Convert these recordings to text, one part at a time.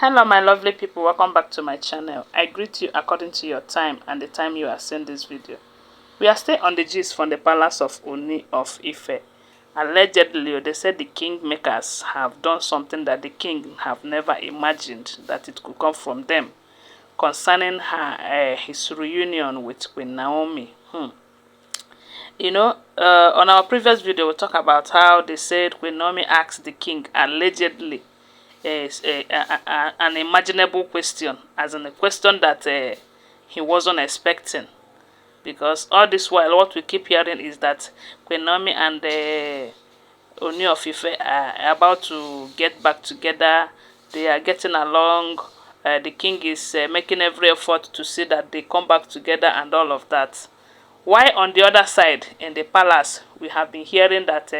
Hello my lovely people, welcome back to my channel. I greet you according to your time and the time you are seeing this video. We are still on the gist from the palace of Ooni of Ife. Allegedly, they said the KingMakers have done something that the king have never imagined that it could come from them concerning his reunion with Queen Naomi. You know, on our previous video, we talked about how they said Queen Naomi asked the king allegedly an imaginable question, as in a question that he wasn't expecting. Because all this while, what we keep hearing is that Queen Naomi and Ooni of Ife are about to get back together. They are getting along. The king is making every effort to see that they come back together and all of that. Why on the other side, in the palace, we have been hearing that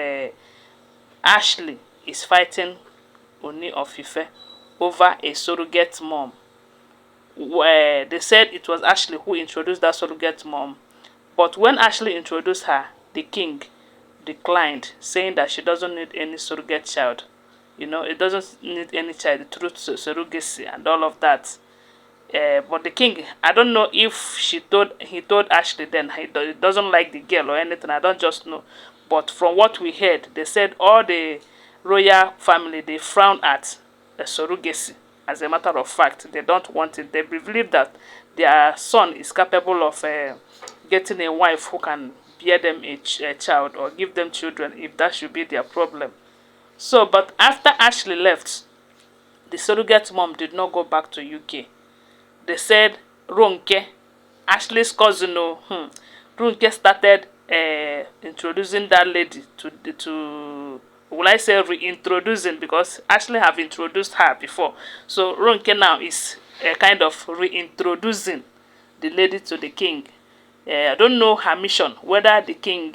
Ashley is fighting Ooni of Ife over a surrogate mom. Where they said it was Ashley who introduced that surrogate mom. But when Ashley introduced her, the king declined, saying that she doesn't need any surrogate child. You know, it doesn't need any child through surrogacy and all of that. But the king, I don't know if he told Ashley then he doesn't like the girl or anything. I don't just know. But from what we heard, they said all the royal family, they frown at surrogacy. As a matter of fact, they don't want it. They believe that their son is capable of getting a wife who can bear them a child or give them children if that should be their problem. So, but after Ashley left, the surrogate mom did not go back to UK. They said Ronke, Ashley's cousin, Ronke started introducing that lady to will I say reintroducing, because Ashley have introduced her before. So Ronke now is kind of reintroducing the lady to the king. I don't know her mission, whether the king,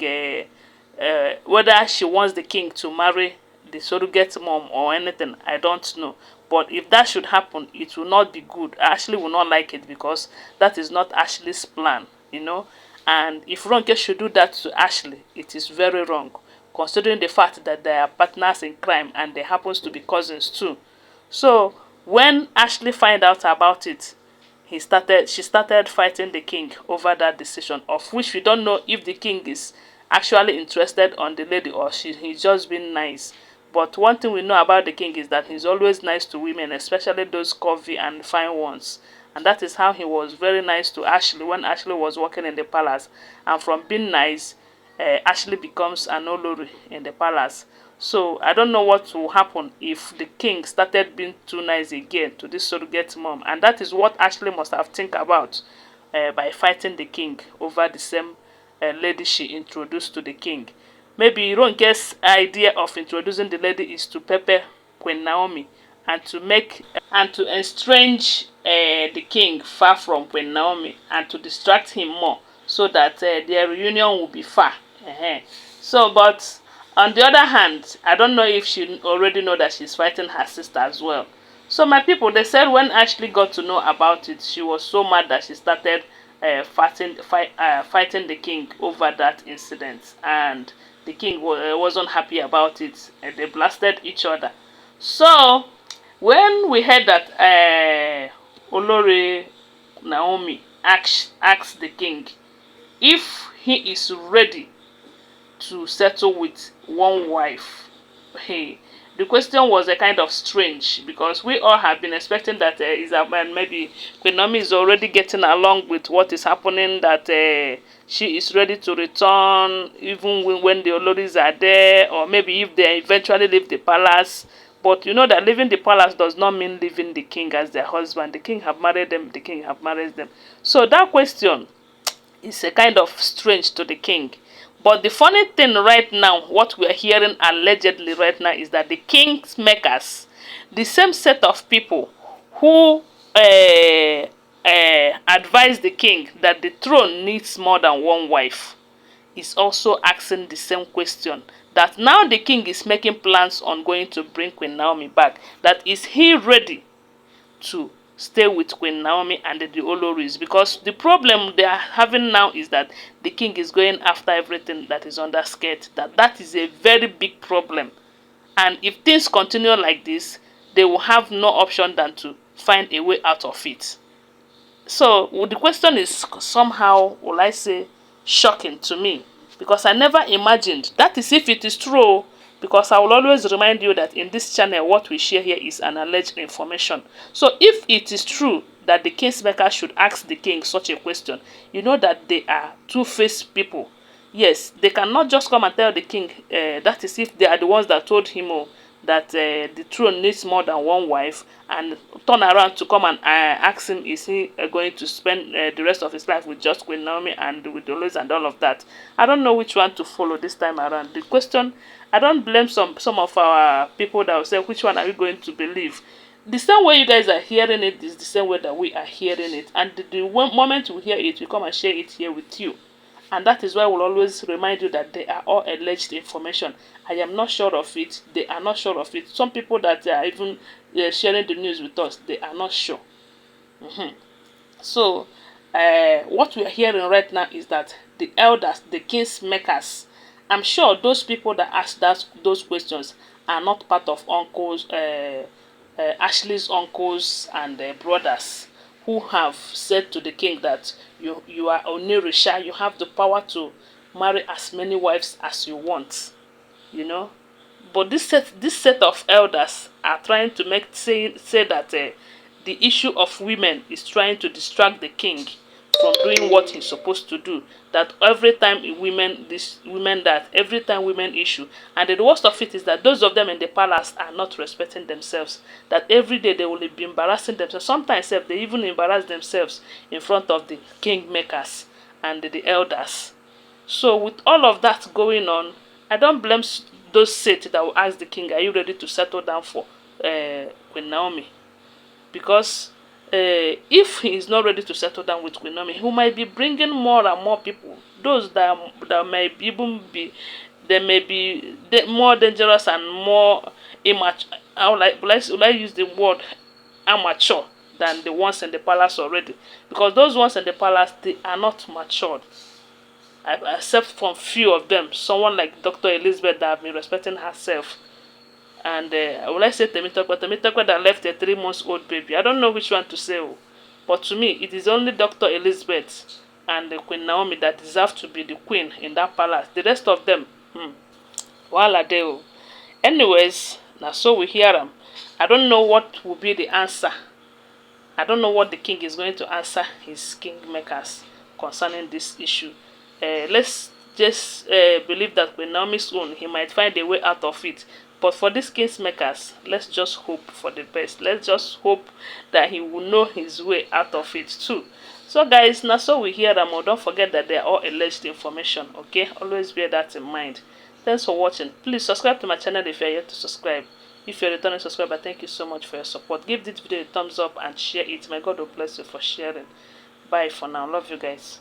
whether she wants the king to marry the surrogate mom or anything. I don't know. But if that should happen, it will not be good. Ashley will not like it because that is not Ashley's plan, you know. And if Ronke should do that to Ashley, it is very wrong, considering the fact that they are partners in crime and they happens to be cousins too. So when Ashley find out about it, she started fighting the king over that decision, of which we don't know if the king is actually interested on the lady or he's just being nice. But one thing we know about the king is that he's always nice to women, especially those curvy and fine ones. And that is how he was very nice to Ashley when Ashley was working in the palace. And from being nice, Ashley becomes an Olori in the palace. So I don't know what will happen if the king started being too nice again to this surrogate mom. And that is what Ashley must have think about by fighting the king over the same lady she introduced to the king. Maybe Ronke's idea of introducing the lady is to pepper Queen Naomi and to make and to estrange the king far from Queen Naomi and to distract him more so that their reunion will be far. So, but on the other hand, I don't know if she already know that she's fighting her sister as well. So my people, they said when Ashley got to know about it, she was so mad that she started fighting the king over that incident, and the king wasn't happy about it, and they blasted each other. So when we heard that Olori Naomi asked the king if he is ready to settle with one wife, hey, the question was a kind of strange, because we all have been expecting that maybe Queen Naomi is already getting along with what is happening, that she is ready to return even when the Olories are there, or maybe if they eventually leave the palace. But you know that leaving the palace does not mean leaving the king as their husband. The king have married them, the king have married them. So that question is a kind of strange to the king. But the funny thing right now, what we are hearing allegedly right now, is that the KingMakers, the same set of people who advise the king that the throne needs more than one wife, is also asking the same question. That now the king is making plans on going to bring Queen Naomi back. That is he ready to stay with Queen Naomi and the Olories? Because the problem they are having now is that the king is going after everything that is under skirt. That is a very big problem. And if things continue like this, they will have no option than to find a way out of it. So well, the question is somehow, will I say, shocking to me, because I never imagined. That is if it is true, because I will always remind you that in this channel what we share here is an alleged information. So if it is true that the kingmaker should ask the king such a question, you know that they are two-faced people. Yes, they cannot just come and tell the king, that is if they are the ones that told him, oh, that the throne needs more than one wife, and turn around to come and ask him, is he going to spend the rest of his life with just Queen Naomi and with the Olories and all of that. I don't know which one to follow this time around. The question, I don't blame some of our people that will say, which one are you going to believe? The same way you guys are hearing it is the same way that we are hearing it, and the moment we hear it, we come and share it here with you. And that is why we'll always remind you that they are all alleged information. I am not sure of it. They are not sure of it. Some people that are even sharing the news with us, they are not sure. So, what we are hearing right now is that the elders, the kingmakers, I'm sure those people that ask those questions are not part of uncles, Ashley's uncles and brothers, who have said to the king that you are Onirisha, you have the power to marry as many wives as you want, you know. But this set of elders are trying to say that the issue of women is trying to distract the king from doing what he's supposed to do. That every time women issue, and the worst of it is that those of them in the palace are not respecting themselves. That every day they will be embarrassing themselves. Sometimes they even embarrass themselves in front of the kingmakers and the elders. So with all of that going on, I don't blame those Seth that will ask the king, are you ready to settle down for Queen Naomi? Because if he is not ready to settle down with Queen Naomi, he might be bringing more and more people. Those that may even be, they may be more dangerous and more immature. Will I use the word amateur than the ones in the palace already? Because those ones in the palace, they are not matured. Except from few of them. Someone like Dr. Elizabeth that have been respecting herself. And will I say Temitope that left a 3-month-old baby. I don't know which one to say. But to me, it is only Dr. Elizabeth and Queen Naomi that deserve to be the queen in that palace. The rest of them, while are they? Anyways, now so we hear them. I don't know what will be the answer. I don't know what the king is going to answer his kingmakers concerning this issue. Let's just believe that Queen Naomi's own, he might find a way out of it. But for these kingmakers, let's just hope for the best. Let's just hope that he will know his way out of it too. So guys, now so we hear them. Don't forget that they are all alleged information. Okay, always bear that in mind. Thanks for watching. Please subscribe to my channel if you are yet to subscribe. If you're a returning subscriber, thank you so much for your support. Give this video a thumbs up and share it. May God bless you for sharing. Bye for now. Love you guys.